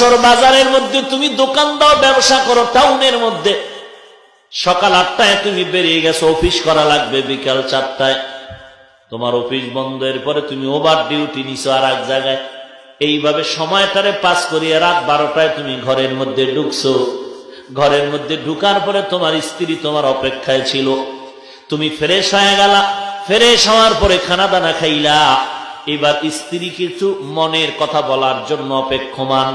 যশোর বাজারের মধ্যে তুমি দোকান দাও, ব্যবসা করো, টাউনের মধ্যে সকাল 8টায় তুমি বেরিয়ে গেছো, অফিস করা লাগবে বিকাল 4টায়, তোমার অফিস বন্ধের পরে তুমি ওভার ডিউটি নিছো আর এক জায়গায়, এইভাবে সময়টারে পাস করিয়ে রাত 12টায় তুমি ঘরের মধ্যে ঢুকছো। ঘরের মধ্যে ঢুকার পরে তোমার স্ত্রী তোমার অপেক্ষায় ছিল, তুমি ফ্রেশ হয়ে গেলা, ফ্রেশ হওয়ার পরে খানা দানা খাইলা, এবার স্ত্রী কিছু মনের কথা বলার জন্য অপেক্ষমান।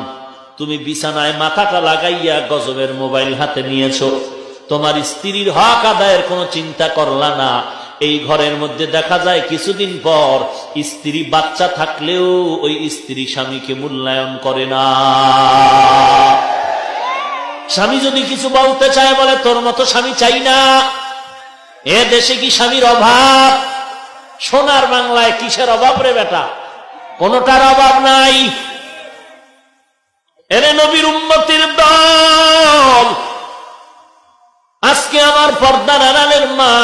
তুমি বিছানায় মাথাটা লাগাইয়া গজবের মোবাইল হাতে নিয়েছো, তোমার স্ত্রীর হক আদায়ের কোনো চিন্তা করলা না। এই ঘরের মধ্যে দেখা যায় কিছুদিন পর স্ত্রী বাচ্চা থাকলেও ওই স্ত্রী স্বামীকে মূল্যায়ন করে না। স্বামী যদি কিছু বলতে চায় বলে তোর মতো স্বামী চাই না। এ দেশে কি স্বামীর অভাব? সোনার বাংলায় কিসের অভাব রে বেটা? কোনটার অভাব নাই। এরে নবীর উম্মতের দল, আজকে আমার পর্দার আড়ালের মা,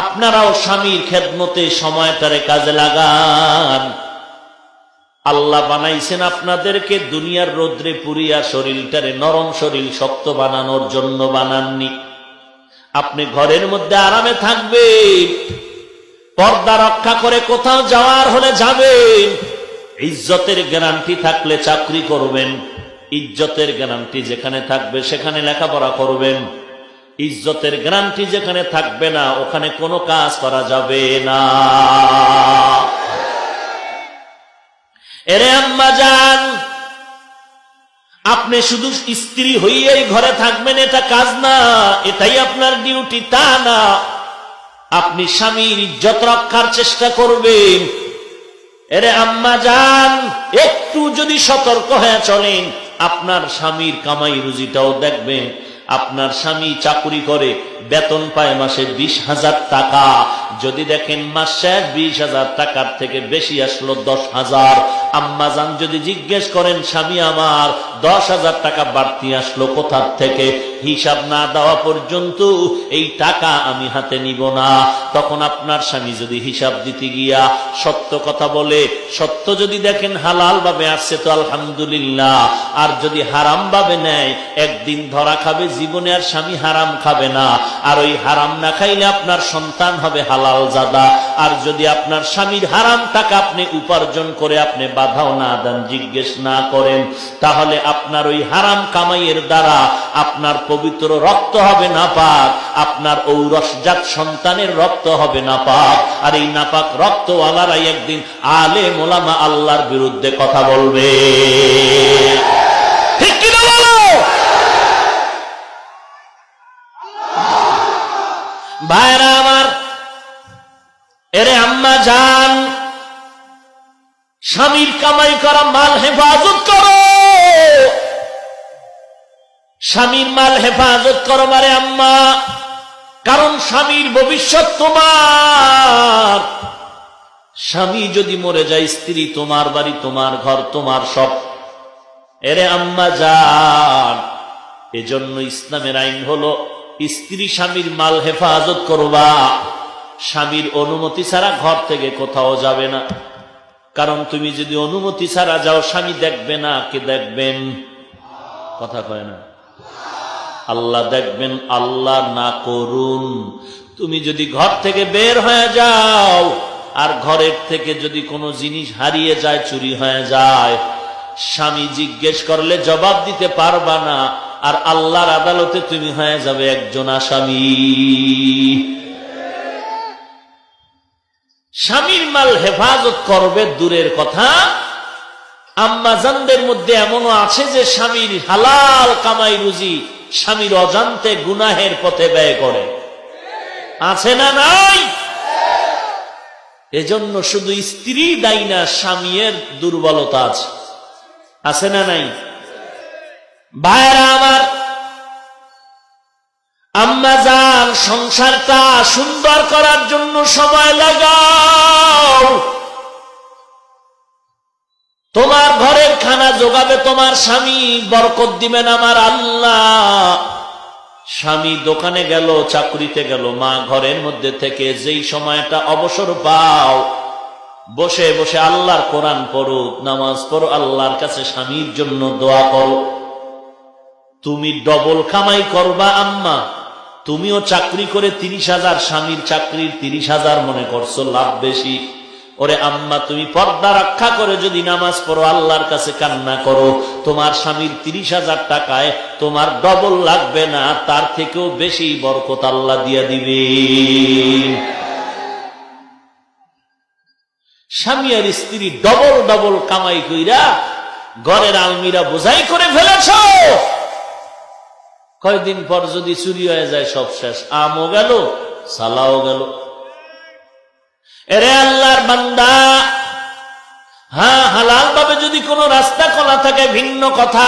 আপনারাও স্বামীর খেদমতে সময়টারে কাজে লাগান। আল্লাহ বানাইছেন আপনাদেরকে দুনিয়ার রোদ্রে পুরিয়া শরীরটারে নরম শরীর শক্ত বানানোর জন্য বানাননি। আপনি ঘরের মধ্যে আরামে থাকবেন, পর্দা রক্ষা করে কোথাও যাওয়ার হলে যাবেন, ইজ্জতের গ্যারান্টি থাকলে চাকরি করবেন, ইজ্জতের গ্যারান্টি যেখানে থাকবে সেখানে লেখাপড়া করবেন, ইজ্জতের গ্যারান্টি যেখানে থাকবে না ওখানে কোনো কাজ করা যাবে না। এরে আম্মা জান, আপনি শুধু স্ত্রী হইয়াই ঘরে থাকবেন এটা কাজ না, এটাই আপনার ডিউটি তা না। আপনি স্বামীর ইজ্জত রক্ষার চেষ্টা করবেন। এরে আম্মা জান, একটু যদি সতর্ক হয়ে চলেন, আপনার স্বামীর কামাই রুজিটাও দেখবেন। আপনার স্বামী চাকরি করে, বেতন পায় মাসে 20,000 টাকা, যদি দেখেন মাস শেষ 20,000 টাকার থেকে বেশি আসলো 10,000, আম্মা জান যদি জিজ্ঞেস করেন স্বামী আমার 10,000 টাকা বাড়তি আসলো কোথার থেকে, হিসাব না দেওয়া পর্যন্ত এই টাকা আমি হাতে নিব না। তখন আপনার স্বামী যদি হিসাব দিতে গিয়া সত্য কথা বলে, সত্য যদি দেখেন হালাল ভাবে আসছে তো আলহামদুলিল্লাহ, আর যদি হারাম ভাবে নেয় একদিন ধরা খাবে, জীবনে আর স্বামী হারাম খাবে না। আর ওই হারাম না খাইলে আপনার সন্তান হবে হালাল জাদা। আর যদি আপনার স্বামীর হারাম টাকা আপনি উপার্জন করে আপনি বাধাও না দেন, জিজ্ঞেস না করেন, তাহলে আপনার ওই হারাম কামাইয়ের দ্বারা আপনার পবিত্র রক্ত হবে নাপাক, আপনার ঔরসজাত সন্তানের রক্ত হবে নাপাক। আর এই নাপাক রক্তওয়ালারাই একদিন আলেম ওলামা আল্লাহর বিরুদ্ধে কথা বলবে। ঠিক কিনা বলো ভাইরা আমার? এরে আম্মা জান, স্বামীর কামাই করা মাল হেফাজত করো, স্বামীর মাল হেফাজত করো মারে আম্মা, কারণ স্বামীর ভবিষ্যৎ তোমার। স্বামী যদি মরে যায়, স্ত্রী তোমার, বাড়ি তোমার, ঘর তোমার, সব। এরে আম্মা জান, এজন্য ইসলামের আইন হলো স্ত্রী স্বামীর মাল হেফাজত করবা, স্বামীর অনুমতি ছাড়া ঘর থেকে কোথাও যাবে না। কারণ তুমি যদি অনুমতি ছাড়া যাও, স্বামী দেখবে না, কে দেখবেন? কথা কয় না, আল্লাহ দেখবেন। আল্লাহ না করুন তুমি যদি ঘর থেকে বের হয়ে যাও, আর ঘরের থেকে যদি কোনো জিনিস হারিয়ে যায়, চুরি হয়ে যায়, স্বামী জিজ্ঞেস করলে জবাব দিতে পারবা না, আর আল্লাহর আদালতে তুমি হয়ে যাবে একজন আসামি। স্বামীর মাল হেফাজত করবে দূরের কথা, আম্মাজানদের মধ্যে এমনও আছে যে স্বামীর হালাল কামাই রুজি স্বামীর অজান্তে গুনাহের পথে ব্যয় করে, আছে না নাই? এজন্য শুধু স্ত্রী দায়ী না, স্বামীর দুর্বলতা আছে না নাই? ভাইরা আমার, আম্মা জান, সংসারটা সুন্দর করার জন্য সময় লাগাও। তোমার ঘরের খানা যোগাবে তোমার স্বামী, বরকত দিবেন আমার আল্লাহ। স্বামী দোকানে গেল, চাকরিতে গেল, মা ঘরের মধ্যে থেকে যেই সময়টা অবসর পাও, বসে বসে আল্লাহর কোরআন পড়ো, নামাজ পড়ো, আল্লাহর কাছে স্বামীর জন্য দোয়া করো। তুমি ডবল কামাই করবা আম্মা, তুমিও চাকরি করে 30,000, স্বামীর চাকরির 30,000 মনে করছো লাভ বেশি। ওরে আম্মা, তুমি পর্দা রক্ষা করে যদি নামাজ পড়ো, আল্লাহর কাছে কান্না করো, তোমার স্বামীর 30,000 টাকায় তোমার ডবল লাগবে না, তার থেকেও বেশি বরকত আল্লাহ দিয়া দিবে। স্বামী আর স্ত্রী ডবল ডবল কামাই কইরা ঘরের আলমিরা বোঝাই করে ফেলেছ। কয়দিন পর যদি চুরি হয়ে যায় সব শেষ, আমও গেল, সালাও গেল। এরে আল্লাহর বান্দা, হ্যাঁ হালাল ভাবে যদি কোনো রাস্তা খোলা থাকে ভিন্ন কথা,